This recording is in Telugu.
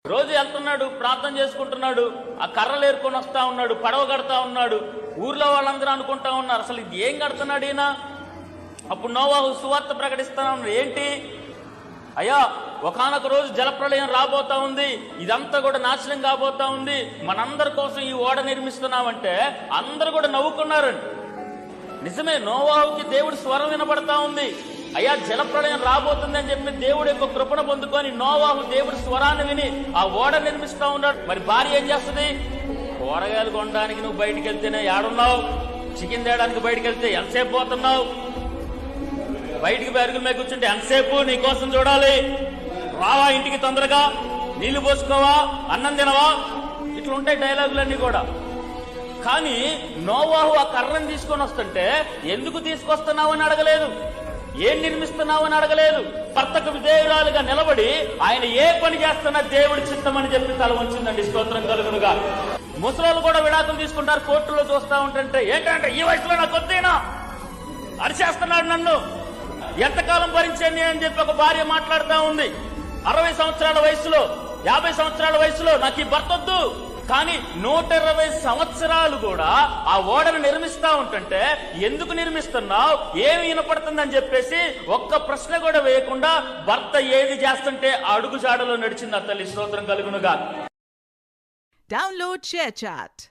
రోజు వెళ్తున్నాడు, ప్రార్థన చేసుకుంటున్నాడు, ఆ కర్రలు ఏరుకొని వస్తా ఉన్నాడు, పడవ కడతా ఉన్నాడు. ఊర్లో వాళ్ళందరూ అనుకుంటా ఉన్నారు, అసలు ఇది ఏం కడుతున్నాడు ఈయన. అప్పుడు నోవాహు సువార్త ప్రకటిస్తా ఉన్నాడు. ఏంటి అయ్యా, ఒకానొక రోజు జలప్రళయం రాబోతా ఉంది, ఇదంతా కూడా నాశనం కాబోతా ఉంది, మనందరి కోసం ఈ ఓడ నిర్మిస్తున్నామంటే అందరూ కూడా నవ్వుకున్నారండి. నిజమే, నోవాహుకి దేవుడి స్వరం వినపడతా ఉంది. అయ్యా, జలప్రళయం రాబోతుంది అని చెప్పి దేవుడి యొక్క కృపణ పొందుకొని నోవాహు దేవుడి స్వరాన్ని విని ఆ ఓడ నిర్మిస్తా ఉన్నాడు. మరి భార్య ఏం చేస్తుంది? కూరగాయలు కొనడానికి నువ్వు బయటికి వెళ్తేనే ఏడున్నావు, చికెన్ తేయడానికి బయటికి వెళ్తే ఎంతసేపు పోతున్నావు, బయటికి బెరుగుల మీద కూర్చుంటే ఎంతసేపు నీ కోసం చూడాలి, రావా ఇంటికి తొందరగా, నీళ్లు పోసుకోవా, అన్నం తినవా, ఇట్లా ఉంటాయి డైలాగులన్నీ కూడా. కానీ నోవాహు ఆ కర్రను తీసుకొని వస్తుంటే ఎందుకు తీసుకొస్తున్నావు అని అడగలేదు, ఏం నిర్మిస్తున్నావు అని అడగలేదు. భర్తకు విధేయురాలుగా నిలబడి ఆయన ఏ పని చేస్తున్నా దేవుడి చిత్తం అని చెప్పి తల వంచిందండి. స్తోత్రం కలుగునుగా. ముసలోళ్ళు కూడా విడాకులు తీసుకుంటారు, కోర్టులో చూస్తా ఉంటుంటే ఏంటంటే ఈ వయసులో నాకు వద్దేనా, అరిచేస్తున్నాడు నన్ను, ఎంతకాలం భరించండి అని చెప్పి ఒక భార్య మాట్లాడుతూ ఉంది. 60 సంవత్సరాల వయసులో, 50 సంవత్సరాల వయసులో నాకు ఈ భర్త వద్దు. కానీ 120 సంవత్సరాలు కూడా ఆ ఓడను నిర్మిస్తా ఉంటుంటే ఎందుకు నిర్మిస్తున్నావు, ఏమి వినపడుతుందని చెప్పేసి ఒక్క ప్రశ్న కూడా వేయకుండా భర్త ఏది చేస్తుంటే ఆ అడుగు జాడలో నడిచింది ఆ తల్లి. స్తోత్రం కలుగునుగా. Download ShareChat.